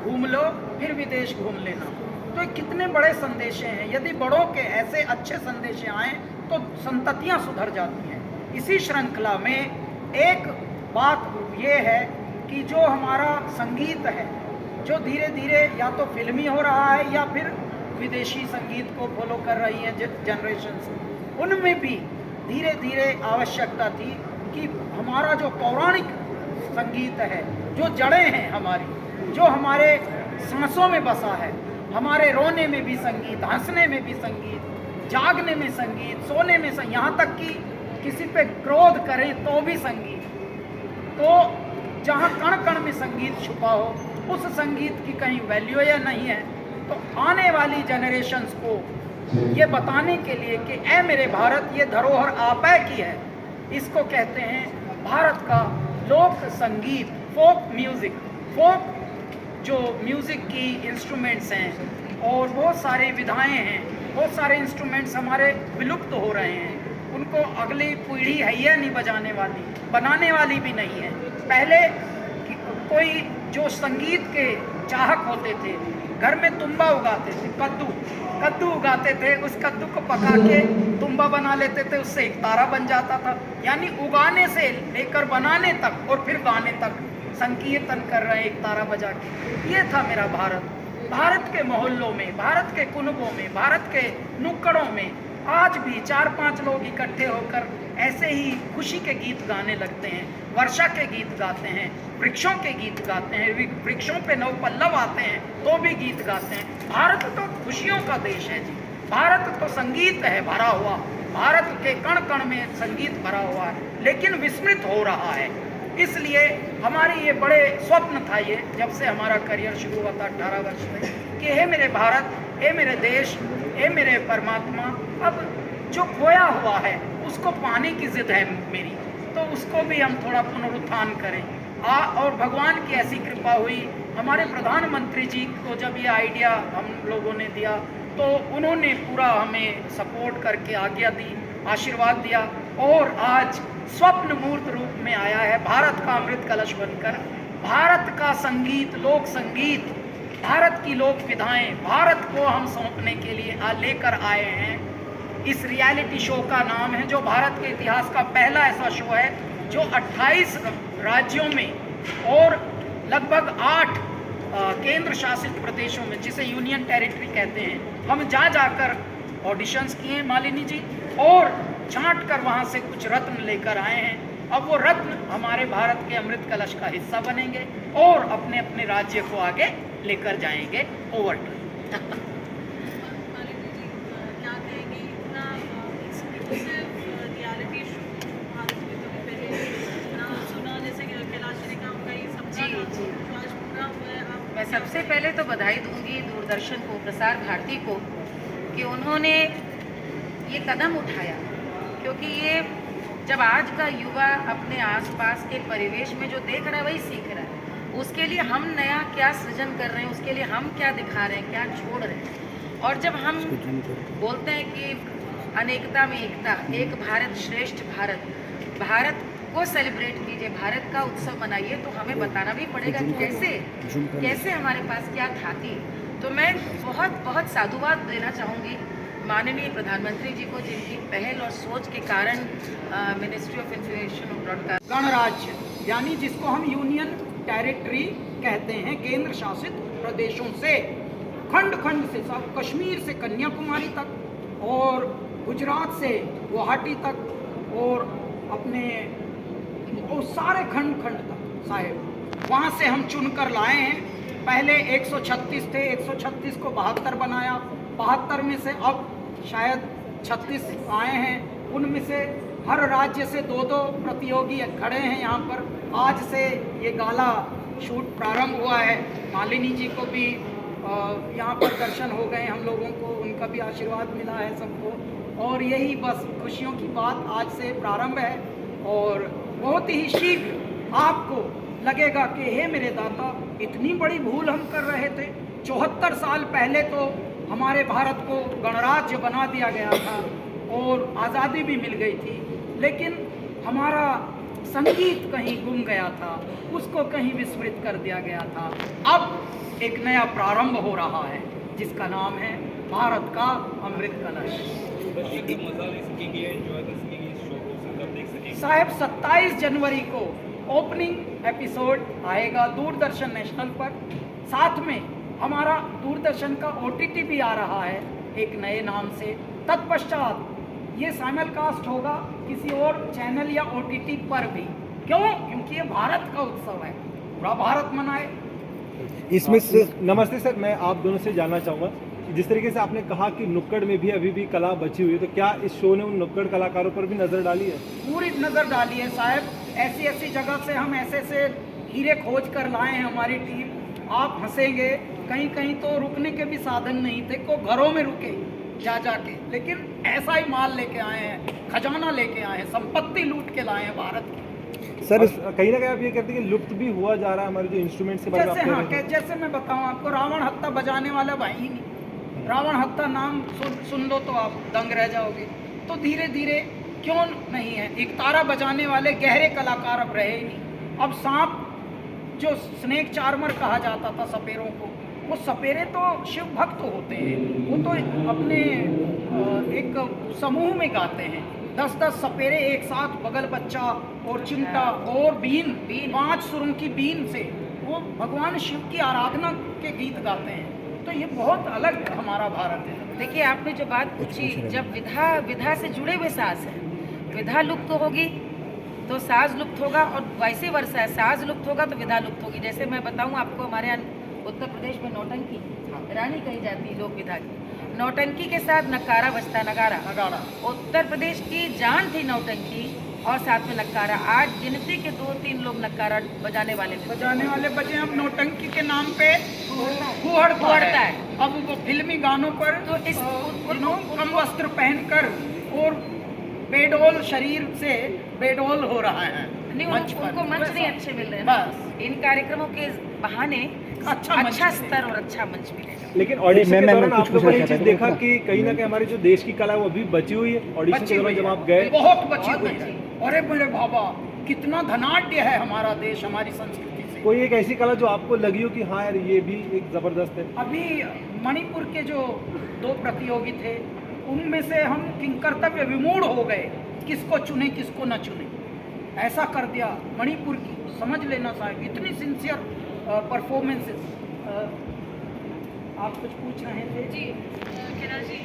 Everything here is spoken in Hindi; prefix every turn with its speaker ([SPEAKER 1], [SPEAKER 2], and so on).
[SPEAKER 1] घूम लो फिर विदेश घूम लेना। तो ये कितने बड़े संदेशे हैं। यदि बड़ों के ऐसे अच्छे संदेशे आए तो संततियां सुधर जाती हैं। इसी श्रृंखला में एक बात ये है कि जो हमारा संगीत है, जो धीरे धीरे या तो फिल्मी हो रहा है या फिर विदेशी संगीत को फॉलो कर रही हैं जनरेशन्स, उनमें भी धीरे धीरे आवश्यकता थी कि हमारा जो पौराणिक संगीत है, जो जड़ें हैं हमारी, जो हमारे सांसों में बसा है, हमारे रोने में भी संगीत, हंसने में भी संगीत, जागने में संगीत, सोने में संगीत, यहाँ तक कि किसी पे क्रोध करें तो भी संगीत। तो जहाँ कण कण में संगीत छुपा हो, उस संगीत की कहीं वैल्यू या नहीं है। तो आने वाली जनरेशन्स को ये बताने के लिए कि ऐ मेरे भारत, ये धरोहर आपै की है। इसको कहते हैं भारत का लोक संगीत, फोक म्यूज़िक। फोक जो म्यूज़िक की इंस्ट्रूमेंट्स हैं और बहुत सारे विधाएं हैं, बहुत सारे इंस्ट्रूमेंट्स हमारे विलुप्त हो रहे हैं। उनको अगली पीढ़ी हैया नहीं बजाने वाली, बनाने वाली भी नहीं है। पहले कोई जो संगीत के चाहक होते थे, घर में तुम्बा उगाते थे, कद्दू उगाते थे, उस कद्दू को पका के तुम्बा बना लेते थे, उससे एक तारा बन जाता था। यानी उगाने से लेकर बनाने तक और फिर गाने तक संकीर्तन कर रहे हैं एक तारा बजा के। ये था मेरा भारत। भारत के मोहल्लों में, भारत के कुनबों में, भारत के नुक्कड़ों में आज भी 4-5 लोग इकट्ठे होकर ऐसे ही खुशी के गीत गाने लगते हैं, वर्षा के गीत गाते हैं, वृक्षों के गीत गाते हैं, वृक्षों पे नव पल्लव आते हैं तो भी गीत गाते हैं। भारत तो खुशियों का देश है जी। भारत तो संगीत है भरा हुआ, भारत के कण कण में संगीत भरा हुआ है, लेकिन विस्मृत हो रहा है। इसलिए हमारी ये बड़े स्वप्न था, ये जब से हमारा करियर शुरू हुआ था 18 वर्ष में, कि हे मेरे भारत, हे मेरे देश, हे मेरे परमात्मा, अब जो खोया हुआ है उसको पाने की जिद है मेरी, तो उसको भी हम थोड़ा पुनरुत्थान करें। और भगवान की ऐसी कृपा हुई, हमारे प्रधानमंत्री जी को जब ये आइडिया हम लोगों ने दिया तो उन्होंने पूरा हमें सपोर्ट करके आज्ञा दी, आशीर्वाद दिया, और आज स्वप्न मूर्त रूप में आया है भारत का अमृत कलश बनकर। भारत का संगीत, लोक संगीत, भारत की लोक विधाएं भारत को हम सौंपने के लिए लेकर आए हैं। इस रियलिटी शो का नाम है, जो भारत के इतिहास का पहला ऐसा शो है जो 28 राज्यों में और लगभग 8 केंद्र शासित प्रदेशों में, जिसे यूनियन टेरिटरी कहते हैं, हम जाकर ऑडिशंस किए मालिनी जी, और छांट कर वहाँ से कुछ रत्न लेकर आए हैं। अब वो रत्न हमारे भारत के अमृत कलश का हिस्सा बनेंगे और अपने अपने राज्य को आगे लेकर जाएंगे। ओवर टू
[SPEAKER 2] मैं सबसे पहले तो बधाई दूंगी दूरदर्शन को, प्रसार भारती को, कि उन्होंने ये कदम उठाया, क्योंकि ये जब आज का युवा अपने आसपास के परिवेश में जो देख रहा है वही सीख रहा है, उसके लिए हम नया क्या सृजन कर रहे हैं, उसके लिए हम क्या दिखा रहे हैं, क्या छोड़ रहे हैं। और जब हम बोलते हैं कि अनेकता में एकता, एक भारत श्रेष्ठ भारत, भारत को सेलिब्रेट कीजिए, भारत का उत्सव मनाइए, तो हमें बताना भी पड़ेगा कैसे हमारे पास क्या खाती। तो मैं बहुत बहुत साधुवाद देना चाहूँगी माननीय प्रधानमंत्री जी को, जिनकी पहल और सोच के कारण मिनिस्ट्री ऑफ इंफॉर्मेशन और ब्रॉडकास्ट,
[SPEAKER 1] गणराज्य यानी जिसको हम यूनियन टेरिटरी कहते हैं, केंद्र शासित प्रदेशों से, खंड खंड से, सब कश्मीर से कन्याकुमारी तक और गुजरात से गुवाहाटी तक और अपने और सारे खंड खंड तक साहेब, वहाँ से हम चुनकर लाए हैं। पहले 136 थे, 136 को 72 बनाया, 72 में से अब शायद 36 आए हैं। उनमें से हर राज्य से 2-2 प्रतियोगी खड़े हैं यहाँ पर। आज से ये गाला शूट प्रारंभ हुआ है। मालिनी जी को भी यहाँ पर दर्शन हो गए हम लोगों को, उनका भी आशीर्वाद मिला है सबको, और यही बस खुशियों की बात आज से प्रारंभ है। और बहुत ही शीघ्र आपको लगेगा कि हे मेरे दाता, इतनी बड़ी भूल हम कर रहे थे। 74 साल पहले तो हमारे भारत को गणराज्य बना दिया गया था और आज़ादी भी मिल गई थी, लेकिन हमारा संगीत कहीं गुम गया था, उसको कहीं विस्मृत कर दिया गया था। अब एक नया प्रारंभ हो रहा है जिसका नाम है भारत का अमृत कलश। साहब 27 जनवरी को ओपनिंग एपिसोड आएगा दूरदर्शन नेशनल पर। साथ में हमारा दूरदर्शन का OTT भी आ रहा है एक नए नाम से। तत्पश्चात ये साइमलकास्ट होगा किसी और चैनल या OTT पर भी। क्यों? क्योंकि ये भारत का उत्सव है, पूरा भारत मनाए।
[SPEAKER 3] इसमें नमस्ते सर, मैं आप दोनों से जानना चाहूँगा कि जिस तरीके से आपने कहा कि नुक्कड़ में भी अभी भी कला बची हुई है, तो क्या इस शो ने उन नुक्कड़ कलाकारों पर भी नज़र डाली है?
[SPEAKER 1] पूरी नज़र डाली है साहब। ऐसी ऐसी जगह से हम ऐसे हीरे खोज कर लाए हैं हमारी टीम। आप हंसेंगे, कहीं कहीं तो रुकने के भी साधन नहीं थे, को घरों में रुके जा के, लेकिन ऐसा ही माल लेके आए हैं, खजाना लेके आए हैं, संपत्ति लूट के लाए हैं भारत की।
[SPEAKER 3] सर कहीं ना कहीं आप ये कहते हैं कि लुप्त भी हुआ जा रहा है हमारे जो इंस्ट्रूमेंट्स के बारे में आप कह रहे हैं।
[SPEAKER 1] जैसे मैं बताऊं आपको, रावण हत्ता बजाने वाला भाई ही नहीं। रावण हत्ता नाम सुन लो तो आप दंग रह जाओगे। तो धीरे धीरे क्यों नहीं है, एक तारा बजाने वाले गहरे कलाकार अब रहे ही नहीं। अब सांप जो स्नेक चार्मर कहा जाता था सपेरों को, वो सपेरे तो शिव भक्त होते हैं, वो तो अपने एक समूह में गाते हैं। 10-10 सपेरे एक साथ, बगल बच्चा और चिमटा और बीन 5 सुरों की बीन से वो भगवान शिव की आराधना के गीत गाते हैं। तो ये बहुत अलग हमारा भारत है।
[SPEAKER 2] देखिए, आपने जो बात पूछी, जब विधा से जुड़े हुए साज हैं, विधा लुप्त होगी तो साज लुप्त होगा, और वैसे वर्षा है, साज लुप्त होगा तो विधा लुप्त होगी। जैसे मैं बताऊं आपको, हमारे यहाँ उत्तर प्रदेश में नौटंकी रानी कही जाती है लोक विधा की। नौटंकी के साथ नकारा बजता, नगारा। उत्तर प्रदेश की जान थी नौटंकी और साथ में नकारा। आज गिनती के 2-3 लोग नकारा बजाने वाले
[SPEAKER 1] बचे। अब नौटंकी के नाम पे हुहड़ता है। अब वो फिल्मी गानों पर तो इस कम वस्त्र पहनकर और बेडोल शरीर से बेडोल हो रहा है।
[SPEAKER 2] उनको मंच नहीं अच्छे मिल रहे हैं। बस इन कार्यक्रमों के बहाने अच्छा स्तर और अच्छा मंच मिलेगा।
[SPEAKER 3] लेकिन ऑडिशन के दौरान आप लोगों ने ये चीज देखा कि कहीं ना कहीं हमारी जो देश की कला है वो अभी बची हुई है। ऑडिशन के दौरान जब आप गए,
[SPEAKER 1] बहुत बची हुई है। अरे मेरे बाबा, कितना धनाढ्य है हमारा देश हमारी संस्कृति से।
[SPEAKER 3] कोई एक ऐसी कला जो आपको लगी हो कि हाँ यार ये भी एक जबरदस्त है?
[SPEAKER 1] अभी मणिपुर के जो 2 प्रतियोगी थे, उनमें से हम किंकर्तव्य विमूढ़ हो गए, किसको चुने किसको न चुने। ऐसा कर दिया मणिपुर की, समझ लेना साहब, इतनी सिंसियर परफॉर्मेंसेस। आप कुछ पूछ रहे थे?
[SPEAKER 4] जी, किरण जी,